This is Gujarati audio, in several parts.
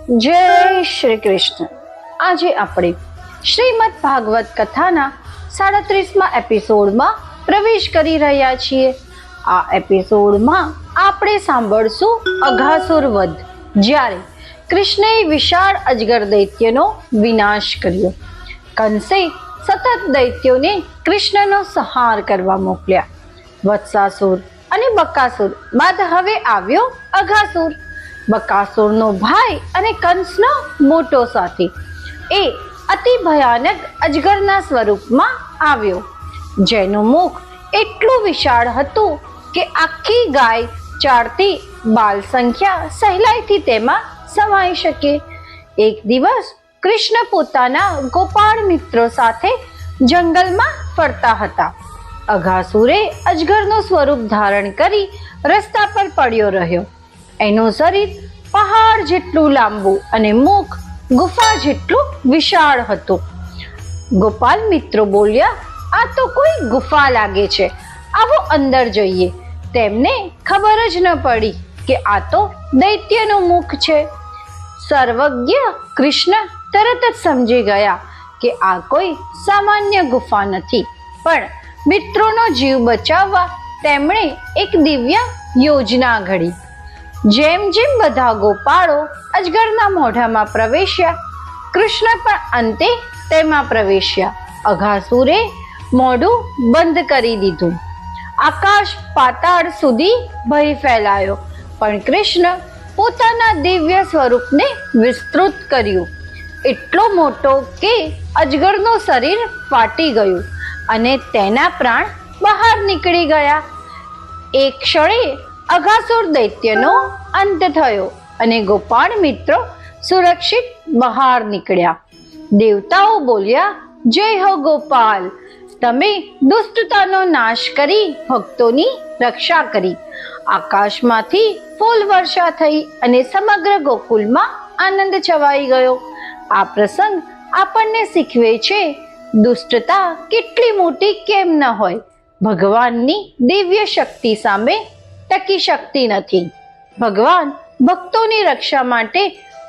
જય શ્રી કૃષ્ણ. આજે આપણે શ્રીમદ ભાગવત કથાના 37મા એપિસોડમાં પ્રવેશ કરી રહ્યા છીએ. આ એપિસોડમાં આપણે સાંભળશું અઘાસુર વધ, જ્યારે કૃષ્ણએ વિશાળ અજગર દૈત્યનો વિનાશ કર્યો. કંસે સતત દૈત્યોને કૃષ્ણનો સંહાર કરવા મોકલ્યા. વત્સાસુર અને બકાસુર બાદ હવે આવ્યો અઘાસુર. બકાસુરનો ભાઈ અને કંસનો મોટો સાથી. એ અતિ ભયાનક અજગરના સ્વરૂપમાં આવ્યો, જેનું મુખ એટલું વિશાળ હતું કે આખી ગાય ચારતી બાલ સંખ્યા સહેલાઈથી તેમાં સમાઈ શકે. એક દિવસ કૃષ્ણ પોતાના ગોપાળ મિત્રો સાથે જંગલમાં ફરતા હતા. અઘાસુરે અજગરનું સ્વરૂપ ધારણ કરી રસ્તા પર પડ્યો રહ્યો. એનું શરીર પહાડ જેટલું લાંબુ અને મુખ ગુફા જેટલું વિશાળ હતું. ગોપાલ મિત્રો બોલ્યા, આ તો કોઈ ગુફા લાગે છે, આવો અંદર જઈએ. તેમને ખબર જ ન પડી કે આ તો દૈત્યનું મુખ છે. સર્વજ્ઞ કૃષ્ણ તરત જ સમજી ગયા કે આ કોઈ સામાન્ય ગુફા નથી, પણ મિત્રોનો જીવ બચાવવા તેમણે એક દિવ્ય યોજના ઘડી. જેમ જેમ બધા ગોપાળો અજગરના મોઢામાં પ્રવેશ્યા, કૃષ્ણ પણ અંતે તેમાં પ્રવેશ્યા. અઘાસુરે મોઢું બંધ કરી દીધું. આકાશ પાતાળ સુધી ભય ફેલાયો, પણ કૃષ્ણ પોતાના દિવ્ય સ્વરૂપને વિસ્તૃત કર્યું, એટલો મોટો કે અજગરનું શરીર ફાટી ગયું અને તેના પ્રાણ બહાર નીકળી ગયા. એક ક્ષણે અઘાસુર દૈત્યનો અંત થયો અને ગોપાળ મિત્રો સુરક્ષિત બહાર નીકળ્યા. દેવતાઓ બોલ્યા, જય હો ગોપાલ, તમે દુષ્ટતાનો નાશ કરી ભક્તોની રક્ષા કરી. આકાશમાંથી ફૂલ વર્ષા થઈ અને સમગ્ર ગોકુલમાં આનંદ છવાઈ ગયો. આ પ્રસંગ આપણને શીખવે છે, દુષ્ટતા કેટલી મોટી કેમ ન હોય, ભગવાનની દિવ્ય શક્તિ સામે ટકી શકતી નથી. ભગવાન ભક્તોની રક્ષા માટે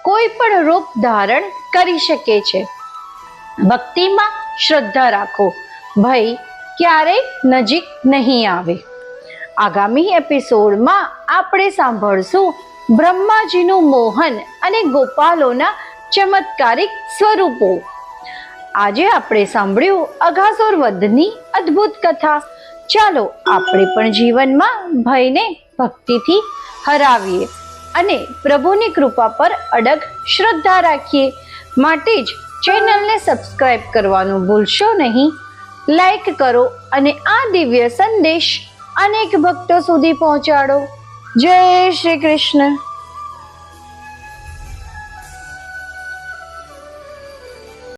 કોઈ પણ રૂપ ધારણ કરી શકે છે. ભક્તિમાં શ્રદ્ધા રાખો, ભય ક્યારેય નજીક નહીં આવે. આગામી એપિસોડમાં આપણે સાંભળશું બ્રહ્માજીનું મોહન અને ગોપાલોના ચમત્કારિક સ્વરૂપો. આજે આપણે સાંભળ્યું અઘાસુર વધની અદ્ભુત કથા. ચાલો આપણે પણ જીવનમાં ભયને ભક્તિથી હરાવીએ અને પ્રભુની કૃપા પર અડગ શ્રદ્ધા રાખીએ. માટે જ ચેનલને સબસ્ક્રાઇબ કરવાનું ભૂલશો નહીં. લાઈક કરો અને આ દિવ્ય સંદેશ અનેક ભક્તો સુધી પહોંચાડો. જય શ્રી કૃષ્ણ.